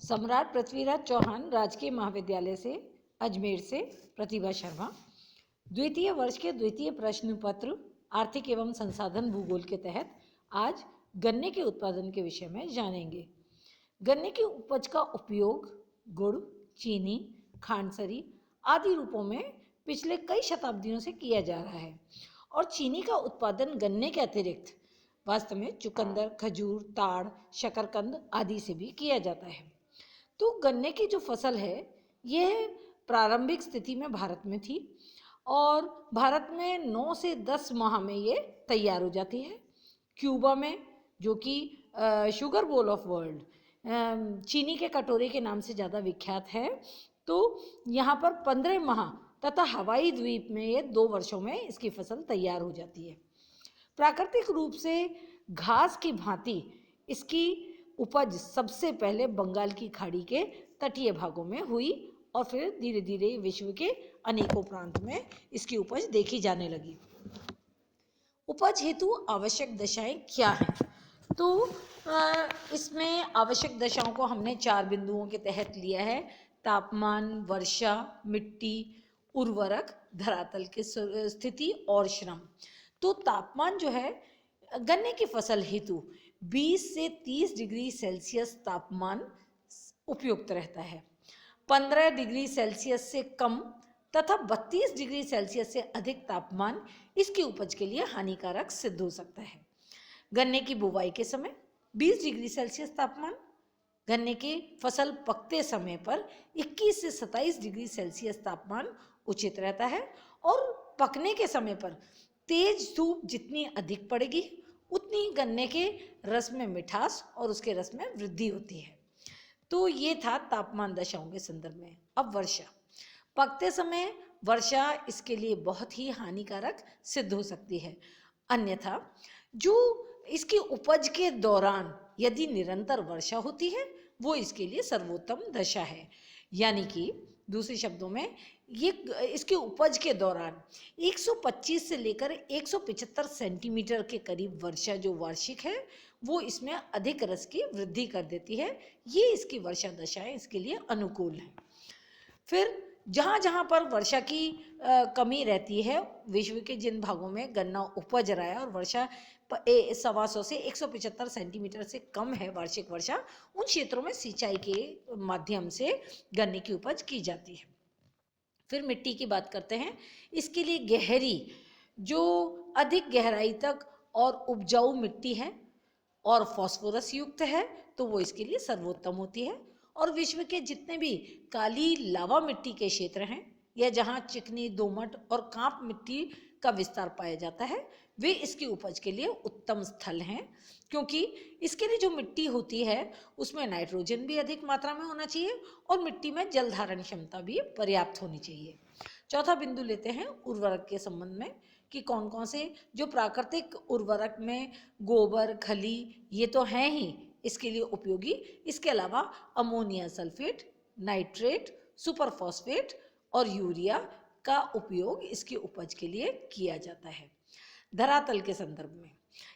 सम्राट पृथ्वीराज चौहान राजकीय महाविद्यालय से अजमेर से प्रतिभा शर्मा। द्वितीय वर्ष के द्वितीय प्रश्न पत्र आर्थिक एवं संसाधन भूगोल के तहत आज गन्ने के उत्पादन के विषय में जानेंगे। गन्ने की उपज का उपयोग गुड़, चीनी, खांडसरी आदि रूपों में पिछले कई शताब्दियों से किया जा रहा है और चीनी का उत्पादन गन्ने के अतिरिक्त वास्तव में चुकंदर, खजूर, ताड़, शकरकंद आदि से भी किया जाता है। तो गन्ने की जो फसल है यह प्रारंभिक स्थिति में भारत में थी और भारत में 9 से 10 माह में ये तैयार हो जाती है। क्यूबा में, जो कि शुगर बोल ऑफ वर्ल्ड, चीनी के कटोरे के नाम से ज़्यादा विख्यात है, तो यहाँ पर 15 माह तथा हवाई द्वीप में ये 2 वर्षों में इसकी फसल तैयार हो जाती है। प्राकृतिक रूप से घास की भांति इसकी उपज सबसे पहले बंगाल की खाड़ी के तटीय भागों में हुई और फिर धीरे धीरे विश्व के अनेकों प्रांत में इसकी उपज देखी जाने लगी। उपज हेतु आवश्यक दशाएं क्या हैं? तो इसमें आवश्यक दशाओं को हमने 4 बिंदुओं के तहत लिया है: तापमान, वर्षा, मिट्टी, उर्वरक, धरातल की स्थिति और श्रम। तो तापमान जो है गन्ने की फसल हेतु 20 से 30 डिग्री सेल्सियस तापमान उपयुक्त रहता है। 15 डिग्री सेल्सियस से कम तथा 32 डिग्री सेल्सियस से अधिक तापमान इसकी उपज के लिए हानिकारक सिद्ध हो सकता है। गन्ने की बुवाई के समय 20 डिग्री सेल्सियस तापमान, गन्ने की फसल पकते समय पर 21 से 27 डिग्री सेल्सियस तापमान उचित रहता है और पकने के समय पर तेज धूप जितनी अधिक पड़ेगी उतनी गन्ने के रस में मिठास और उसके रस में वृद्धि होती है। तो ये था तापमान दशाओं के संदर्भ में। अब वर्षा। पकते समय वर्षा इसके लिए बहुत ही हानिकारक सिद्ध हो सकती है। अन्यथा जो इसकी उपज के दौरान यदि निरंतर वर्षा होती है वो इसके लिए सर्वोत्तम दशा है। यानी कि दूसरे शब्दों में ये इसकी उपज के दौरान 125 से लेकर 175 सेंटीमीटर के करीब वर्षा जो वार्षिक है वो इसमें अधिक रस की वृद्धि कर देती है। ये इसकी वर्षा दशाएं इसके लिए अनुकूल हैं। फिर जहाँ जहाँ पर वर्षा की कमी रहती है, विश्व के जिन भागों में गन्ना उपज रहा है और वर्षा 125 से 175 सेंटीमीटर से कम है वार्षिक वर्षा, उन क्षेत्रों में सिंचाई के माध्यम से गन्ने की उपज की जाती है। फिर मिट्टी की बात करते हैं। इसके लिए गहरी, जो अधिक गहराई तक और उपजाऊ मिट्टी है और फास्फोरस युक्त है तो वो इसके लिए सर्वोत्तम होती है। और विश्व के जितने भी काली लावा मिट्टी के क्षेत्र हैं या जहाँ चिकनी, दोमट और कांप मिट्टी का विस्तार पाया जाता है वे इसकी उपज के लिए उत्तम स्थल हैं, क्योंकि इसके लिए जो मिट्टी होती है उसमें नाइट्रोजन भी अधिक मात्रा में होना चाहिए और मिट्टी में जल धारण क्षमता भी पर्याप्त होनी चाहिए। चौथा बिंदु लेते हैं उर्वरक के संबंध में कि कौन कौन से जो प्राकृतिक उर्वरक में गोबर, खली ये तो हैं ही इसके लिए उपयोगी। इसके अलावा ammonia sulphate, nitrate, super phosphate और यूरिया का उपयोग इसकी उपज के लिए किया जाता है। धरातल के संदर्भ में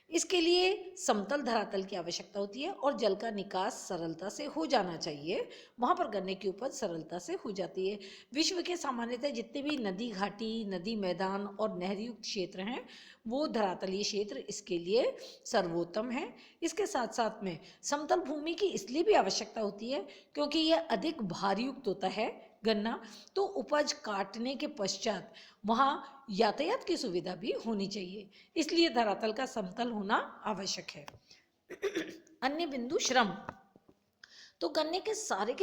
इसके लिए समतल धरातल की आवश्यकता होती है और जल का निकास सरलता से हो जाना चाहिए। वहाँ पर गन्ने की उपज सरलता से हो जाती है। विश्व के सामान्यतः जितने भी नदी घाटी, नदी मैदान और नहरयुक्त क्षेत्र हैं वो धरातलीय क्षेत्र इसके लिए सर्वोत्तम है। इसके साथ साथ में समतल भूमि की इसलिए भी आवश्यकता होती है क्योंकि यह अधिक भारयुक्त होता है गन्ना, तो उपज काटने के पश्चात वहाँ यातायात की सुविधा भी होनी चाहिए, इसलिए धरातल का समतल होना आवश्यक है। अन्य बिंदु श्रम। तो गन्ने के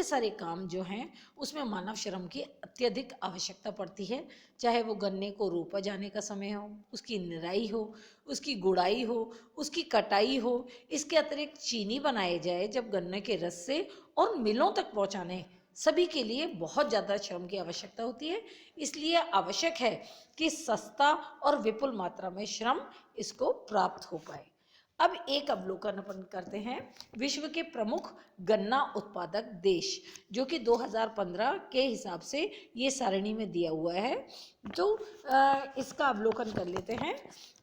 सारे काम जो हैं उसमें मानव श्रम की अत्यधिक आवश्यकता पड़ती है, चाहे वो गन्ने को रोपा जाने का समय हो, उसकी निराई हो, उसकी गुड़ाई हो, उसकी कटाई हो, इसके अतिरिक्त चीनी बनाए जाए जब गन्ने के रस से और मिलों तक पहुँचाने, सभी के लिए बहुत ज़्यादा श्रम की आवश्यकता होती है। इसलिए आवश्यक है कि सस्ता और विपुल मात्रा में श्रम इसको प्राप्त हो पाए। अब एक अवलोकन अपन करते हैं विश्व के प्रमुख गन्ना उत्पादक देश, जो कि 2015 के हिसाब से ये सारणी में दिया हुआ है। तो इसका अवलोकन कर लेते हैं।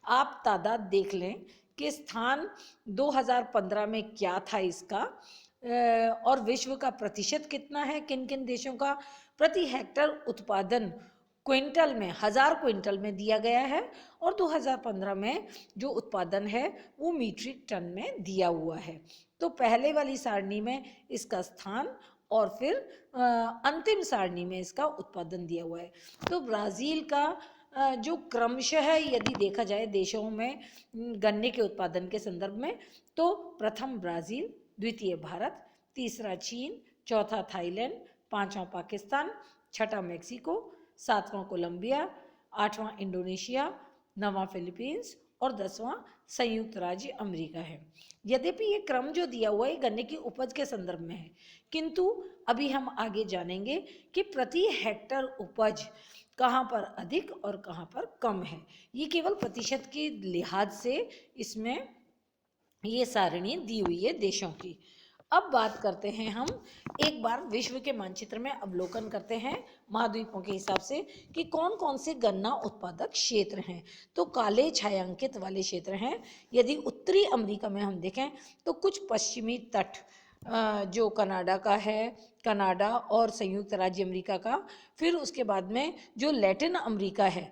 आप तादाद देख लें कि स्थान 2015 में क्या था इसका और विश्व का प्रतिशत कितना है किन किन देशों का, प्रति हेक्टर उत्पादन क्विंटल में 1000 क्विंटल में दिया गया है, और 2015 में जो उत्पादन है वो मीट्रिक टन में दिया हुआ है। तो पहले वाली सारणी में इसका स्थान और फिर अंतिम सारणी में इसका उत्पादन दिया हुआ है। तो ब्राज़ील का जो क्रमशः यदि देखा जाए देशों में गन्ने के उत्पादन के संदर्भ में, तो प्रथम ब्राज़ील, द्वितीय भारत, तीसरा चीन, चौथा थाईलैंड, पांचवा पाकिस्तान, छठा मेक्सिको, सातवां कोलंबिया, आठवां इंडोनेशिया, नौवां फिलीपींस और 10वां संयुक्त राज्य अमेरिका है। यद्यपि ये क्रम जो दिया हुआ है गन्ने की उपज के संदर्भ में है, किंतु अभी हम आगे जानेंगे कि प्रति हेक्टर उपज कहाँ पर अधिक और कहाँ पर कम है। ये केवल प्रतिशत के लिहाज से इसमें ये सारणी दी हुई है देशों की। अब बात करते हैं हम एक बार विश्व के मानचित्र में अवलोकन करते हैं महाद्वीपों के हिसाब से कि कौन कौन से गन्ना उत्पादक क्षेत्र हैं। तो काले छायांकित वाले क्षेत्र हैं। यदि उत्तरी अमेरिका में हम देखें तो कुछ पश्चिमी तट जो कनाडा का है, कनाडा और संयुक्त राज्य अमेरिका का, फिर उसके बाद में जो लैटिन अमेरिका है,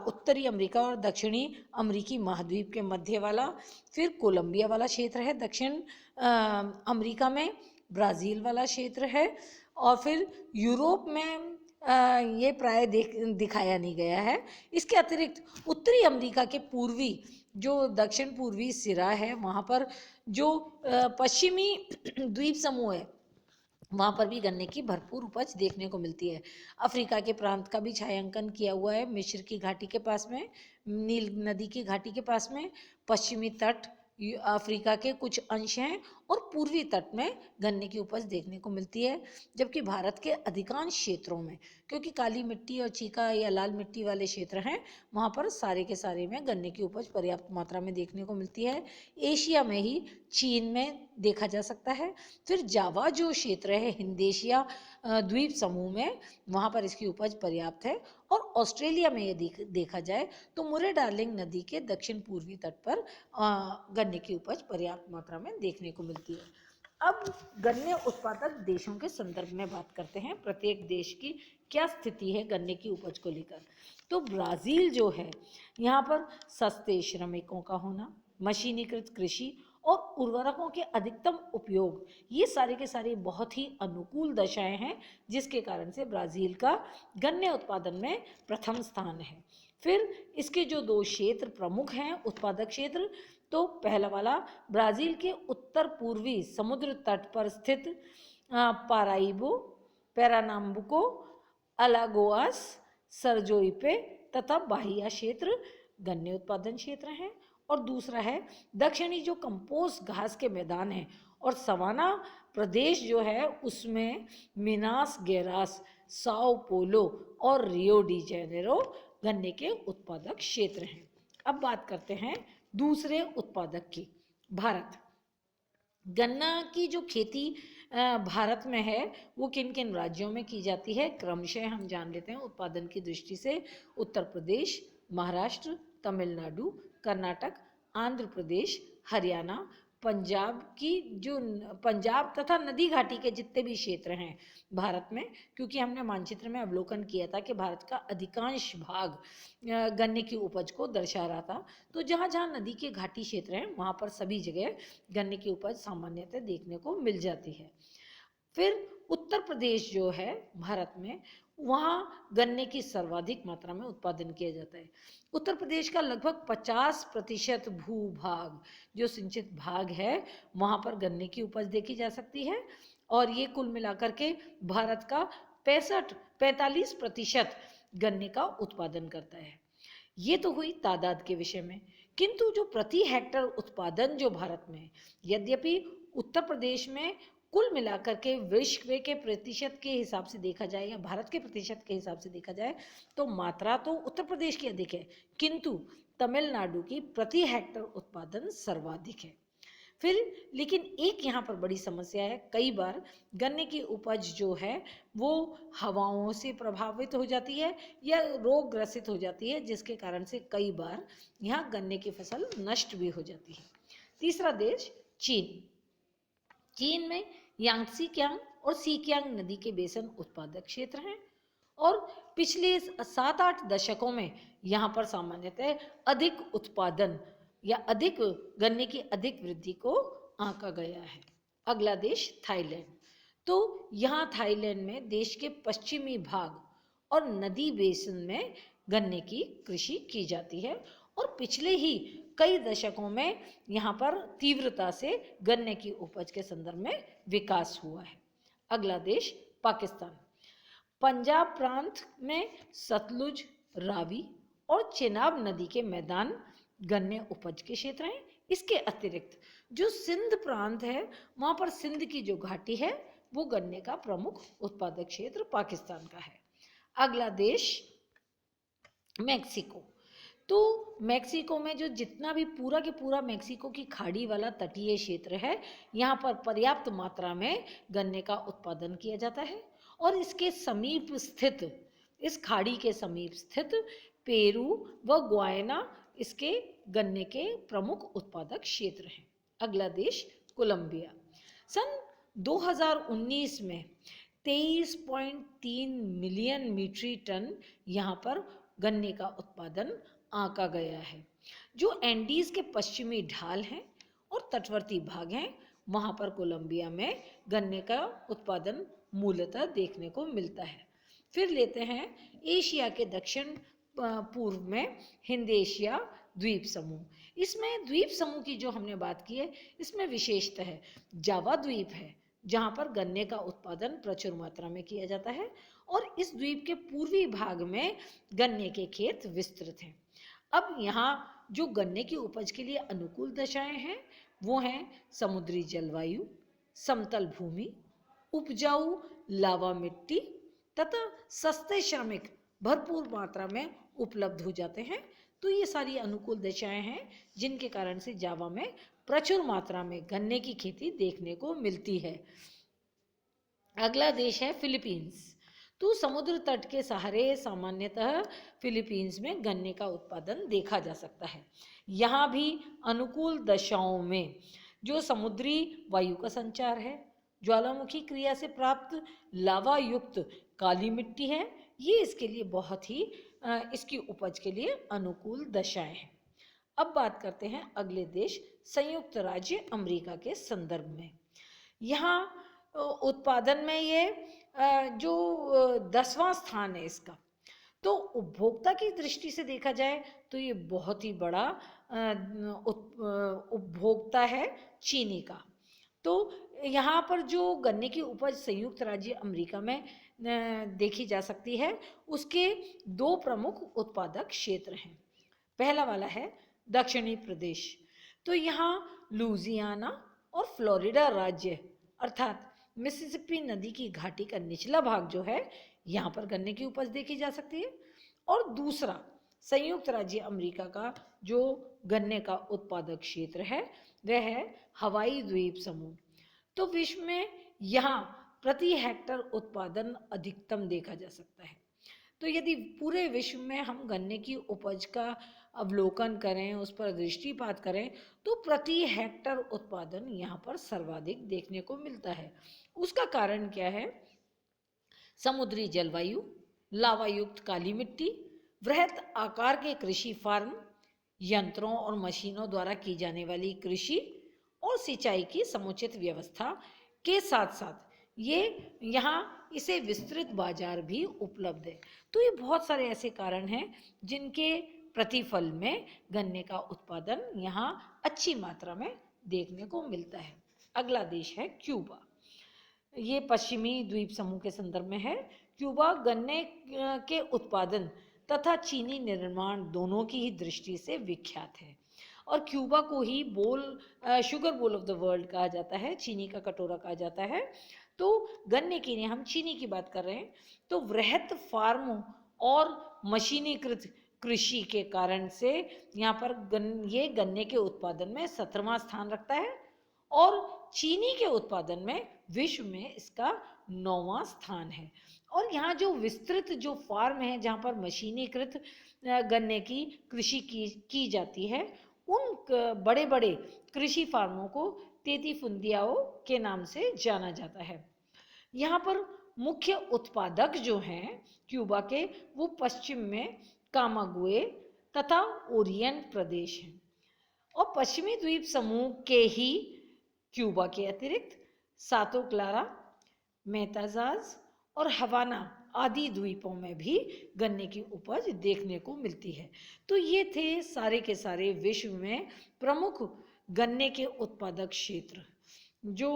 उत्तरी अमेरिका और दक्षिणी अमेरिकी महाद्वीप के मध्य वाला, फिर कोलंबिया वाला क्षेत्र है दक्षिण अमेरिका में, ब्राज़ील वाला क्षेत्र है, और फिर यूरोप में ये प्राय दिखाया नहीं गया है। इसके अतिरिक्त उत्तरी अमेरिका के पूर्वी जो दक्षिण पूर्वी सिरा है वहाँ पर जो पश्चिमी द्वीप समूह है वहाँ पर भी गन्ने की भरपूर उपज देखने को मिलती है। अफ्रीका के प्रांत का भी छायांकन किया हुआ है, मिस्र की घाटी के पास में, नील नदी की घाटी के पास में, पश्चिमी तट अफ्रीका के कुछ अंश हैं और पूर्वी तट में गन्ने की उपज देखने को मिलती है। जबकि भारत के अधिकांश क्षेत्रों में, क्योंकि काली मिट्टी और चीका या लाल मिट्टी वाले क्षेत्र हैं, वहाँ पर सारे के सारे में गन्ने की उपज पर्याप्त मात्रा में देखने को मिलती है। एशिया में ही चीन में देखा जा सकता है। फिर जावा जो क्षेत्र है हिंद एशिया द्वीप समूह में, वहाँ पर इसकी उपज पर्याप्त है। और ऑस्ट्रेलिया में यदि देखा जाए तो मुरे डार्लिंग नदी के दक्षिण पूर्वी तट पर गन्ने की उपज पर्याप्त मात्रा में देखने को मिलती है। अब गन्ने उत्पादक देशों के संदर्भ में बात करते हैं, प्रत्येक देश की क्या स्थिति है गन्ने की उपज को लेकर। तो ब्राज़ील जो है, यहाँ पर सस्ते श्रमिकों का होना, मशीनीकृत कृषि और उर्वरकों के अधिकतम उपयोग, ये सारे के सारे बहुत ही अनुकूल दशाएं हैं, जिसके कारण से ब्राज़ील का गन्ने उत्पादन में प्रथम स्थान है। फिर इसके जो दो क्षेत्र प्रमुख हैं उत्पादक क्षेत्र, तो पहला वाला ब्राज़ील के उत्तर पूर्वी समुद्र तट पर स्थित पाराइबो, पेरानाम्बुको, अलागोआस, सरजोइपे तथा बाहिया क्षेत्र गन्ने उत्पादन क्षेत्र हैं। और दूसरा है दक्षिणी जो कंपोस्ट घास के मैदान हैं और सवाना प्रदेश जो है उसमें मिनास गेरास, साओ पोलो और रियो डी जेनेरो गन्ने के उत्पादक क्षेत्र हैं। अब बात करते हैं दूसरे उत्पादक की, भारत। गन्ना की जो खेती भारत में है वो किन किन राज्यों में की जाती है, क्रमशः हम जान लेते हैं उत्पादन की दृष्टि से। उत्तर प्रदेश, महाराष्ट्र, तमिलनाडु, कर्नाटक, आंध्र प्रदेश, हरियाणा, पंजाब की जो पंजाब तथा नदी घाटी के जितने भी क्षेत्र हैं भारत में, क्योंकि हमने मानचित्र में अवलोकन किया था कि भारत का अधिकांश भाग गन्ने की उपज को दर्शा रहा था। तो जहाँ जहाँ नदी के घाटी क्षेत्र हैं वहाँ पर सभी जगह गन्ने की उपज सामान्यतः देखने को मिल जाती है। फिर उत्तर प्रदेश जो है भारत में, वहाँ गन्ने की सर्वाधिक मात्रा में उत्पादन किया जाता है। उत्तर प्रदेश का लगभग 50% भूभाग जो सिंचित भाग है वहाँ पर गन्ने की उपज देखी जा सकती है, और ये कुल मिलाकर के भारत का 45% गन्ने का उत्पादन करता है। ये तो हुई तादाद के विषय में, किंतु जो प्रति हेक्टर उत्पादन जो भारत में है, यद्यपि उत्तर प्रदेश में कुल मिलाकर के विश्व के प्रतिशत के हिसाब से देखा जाए या भारत के प्रतिशत के हिसाब से देखा जाए तो मात्रा तो उत्तर प्रदेश की अधिक है, किंतु तमिलनाडु की प्रति हेक्टर उत्पादन सर्वाधिक है। फिर लेकिन एक यहाँ पर बड़ी समस्या है, कई बार गन्ने की उपज जो है वो हवाओं से प्रभावित हो जाती है या रोग ग्रसित हो जाती है, जिसके कारण से कई बार यहाँ गन्ने की फसल नष्ट भी हो जाती है। तीसरा देश चीन। चीन में यांगसी कियांग और सीकियांग नदी के बेसिन उत्पादक क्षेत्र हैं और पिछले 7-8 दशकों में यहाँ पर सामान्यतः अधिक उत्पादन या अधिक गन्ने की अधिक वृद्धि को आंका गया है। अगला देश थाईलैंड। तो यहाँ थाईलैंड में देश के पश्चिमी भाग और नदी बेसिन में गन्ने की कृषि की जाती है और पिछले ही कई दशकों में यहाँ पर तीव्रता से गन्ने की उपज के संदर्भ में विकास हुआ है। अगला देश पाकिस्तान। पंजाब प्रांत में सतलुज, रावी और चेनाब नदी के मैदान गन्ने उपज के क्षेत्र हैं। इसके अतिरिक्त जो सिंध प्रांत है, वहाँ पर सिंध की जो घाटी है वो गन्ने का प्रमुख उत्पादक क्षेत्र पाकिस्तान का है। अगला देश मैक्सिको। तो मैक्सिको में जो जितना भी पूरा के पूरा मैक्सिको की खाड़ी वाला तटीय क्षेत्र है, यहाँ पर पर्याप्त मात्रा में गन्ने का उत्पादन किया जाता है और इसके समीप स्थित, इस खाड़ी के समीप स्थित पेरू व गुयाना इसके गन्ने के प्रमुख उत्पादक क्षेत्र हैं। अगला देश कोलंबिया। सन 2019 में 23.3 मिलियन मीट्रिक टन यहाँ पर गन्ने का उत्पादन आंका गया है। जो एंडीज के पश्चिमी ढाल हैं और तटवर्ती भाग हैं, वहाँ पर कोलंबिया में गन्ने का उत्पादन मूलतः देखने को मिलता है। फिर लेते हैं एशिया के दक्षिण पूर्व में हिंद एशिया द्वीप समूह। इसमें द्वीप समूह की जो हमने बात की है, इसमें विशेषतः है जावा द्वीप है, जहाँ पर गन्ने का उत्पादन प्रचुर मात्रा में किया जाता है और इस द्वीप के पूर्वी भाग में गन्ने के खेत विस्तृत हैं। अब यहाँ जो गन्ने की उपज के लिए अनुकूल दशाएं हैं वो हैं समुद्री जलवायु, समतल भूमि, उपजाऊ लावा मिट्टी तथा सस्ते श्रमिक भरपूर मात्रा में उपलब्ध हो जाते हैं। तो ये सारी अनुकूल दशाएं हैं जिनके कारण से जावा में प्रचुर मात्रा में गन्ने की खेती देखने को मिलती है। अगला देश है फिलीपींस। तो समुद्र तट के सहारे सामान्यतः फिलीपींस में गन्ने का उत्पादन देखा जा सकता है। यहाँ भी अनुकूल दशाओं में जो समुद्री वायु का संचार है, ज्वालामुखी क्रिया से प्राप्त लावा युक्त काली मिट्टी है, ये इसके लिए बहुत ही इसकी उपज के लिए अनुकूल दशाएं हैं। अब बात करते हैं अगले देश संयुक्त राज्य अमेरिका के संदर्भ में। यहाँ उत्पादन में ये जो 10वां स्थान है इसका। तो उपभोक्ता की दृष्टि से देखा जाए तो ये बहुत ही बड़ा उपभोक्ता है चीनी का। तो यहाँ पर जो गन्ने की उपज संयुक्त राज्य अमेरिका में देखी जा सकती है, उसके 2 प्रमुख उत्पादक क्षेत्र हैं। पहला वाला है दक्षिणी प्रदेश। तो यहाँ लुजियाना और फ्लोरिडा राज्य अर्थात मिसिसिपी नदी की घाटी का निचला भाग जो है, यहाँ पर गन्ने की उपज देखी जा सकती है। और दूसरा संयुक्त राज्य अमेरिका का जो गन्ने का उत्पादक क्षेत्र है वह है हवाई द्वीप समूह। तो विश्व में यहाँ प्रति हेक्टर उत्पादन अधिकतम देखा जा सकता है। तो यदि पूरे विश्व में हम गन्ने की उपज का अवलोकन करें, उस पर दृष्टिपात करें, तो प्रति हेक्टर उत्पादन यहाँ पर सर्वाधिक देखने को मिलता है। उसका कारण क्या है? समुद्री जलवायु, लावा युक्त काली मिट्टी, वृहत आकार के कृषि फार्म, यंत्रों और मशीनों द्वारा की जाने वाली कृषि और सिंचाई की समुचित व्यवस्था के साथ साथ ये यहाँ इसे विस्तृत बाजार भी उपलब्ध है। तो ये बहुत सारे ऐसे कारण हैं जिनके प्रतिफल में गन्ने का उत्पादन यहाँ अच्छी मात्रा में देखने को मिलता है। अगला देश है क्यूबा। ये पश्चिमी द्वीप समूह के संदर्भ में है। क्यूबा गन्ने के उत्पादन तथा चीनी निर्माण दोनों की ही दृष्टि से विख्यात है और क्यूबा को ही sugar bowl of the world कहा जाता है, चीनी का कटोरा कहा जाता है। तो गन्ने की नहीं, हम चीनी की बात कर रहे हैं। तो वृहत फार्मों और मशीनीकृत कृषि के कारण से यहाँ पर ये गन्ने के उत्पादन में 17वां स्थान रखता है और चीनी के उत्पादन में विश्व में इसका 9वां स्थान है। और यहाँ जो विस्तृत जो फार्म है जहाँ पर मशीनीकृत गन्ने की कृषि की जाती है, उन बड़े बड़े कृषि फार्मों को तेतिफुंदियाओ के नाम से जाना जाता है। यहाँ पर मुख्य उत्पादक जो हैं क्यूबा के, वो पश्चिम में कामागुए तथा ओरिएंट प्रदेश हैं। और पश्चिमी द्वीप समूह के ही क्यूबा के अतिरिक्त सातो क्लारा, मेताजाज और हवाना आदि द्वीपों में भी गन्ने की उपज देखने को मिलती है। तो ये थे सारे के सारे विश्व में प्रमुख गन्ने के उत्पादक क्षेत्र जो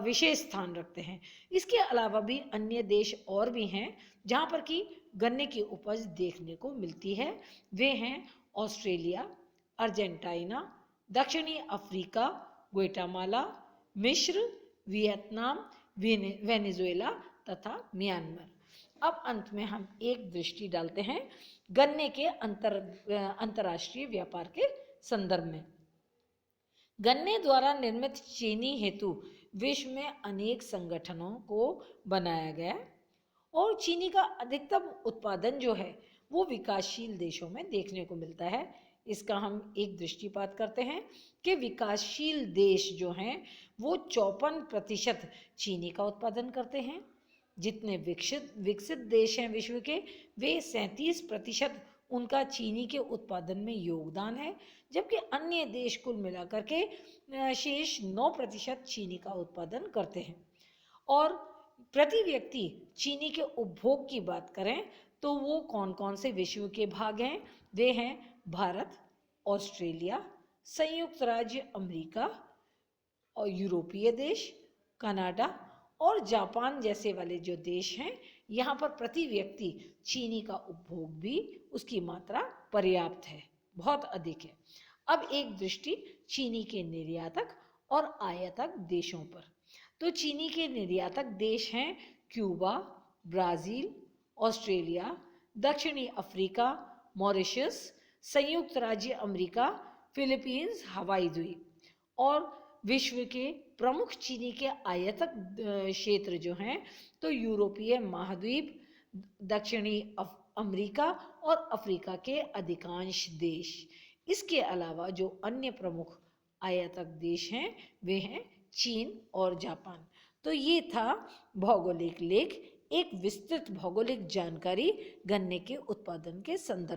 विशेष स्थान रखते हैं। इसके अलावा भी अन्य देश और भी हैं जहाँ पर कि गन्ने की उपज देखने को मिलती है। वे हैं ऑस्ट्रेलिया, अर्जेंटीना, दक्षिणी अफ्रीका, ग्वाटेमाला, मिस्र, वियतनाम, वेनेजुएला तथा म्यांमार। अब अंत में हम एक दृष्टि डालते हैं गन्ने के अंतर्राष्ट्रीय व्यापार के संदर्भ में। गन्ने द्वारा निर्मित चीनी हेतु विश्व में अनेक संगठनों को बनाया गया और चीनी का अधिकतम उत्पादन जो है वो विकासशील देशों में देखने को मिलता है। इसका हम एक दृष्टिपात करते हैं कि विकासशील देश जो हैं वो 54% चीनी का उत्पादन करते हैं। जितने विकसित देश हैं विश्व के, वे 37% उनका चीनी के उत्पादन में योगदान है, जबकि अन्य देश कुल मिलाकर के शेष 9% चीनी का उत्पादन करते हैं। और प्रति व्यक्ति चीनी के उपभोग की बात करें तो वो कौन कौन से विश्व के भाग हैं? वे हैं भारत, ऑस्ट्रेलिया, संयुक्त राज्य अमेरिका और यूरोपीय देश, कनाडा और जापान जैसे वाले जो देश हैं, यहाँ पर प्रति व्यक्ति चीनी का उपभोग भी उसकी मात्रा पर्याप्त है, बहुत अधिक है। अब एक दृष्टि चीनी के निर्यातक और आयातक देशों पर। तो चीनी के निर्यातक देश हैं क्यूबा, ब्राज़ील, ऑस्ट्रेलिया, दक्षिणी अफ्रीका, मॉरिशस, संयुक्त राज्य अमेरिका, फिलीपींस, हवाई द्वीप। और विश्व के प्रमुख चीनी के आयातक क्षेत्र जो हैं तो यूरोपीय महाद्वीप, दक्षिणी अमेरिका और अफ्रीका के अधिकांश देश। इसके अलावा जो अन्य प्रमुख आयातक देश हैं वे हैं चीन और जापान। तो ये था भौगोलिक लेख, एक विस्तृत भौगोलिक जानकारी गन्ने के उत्पादन के संदर्भ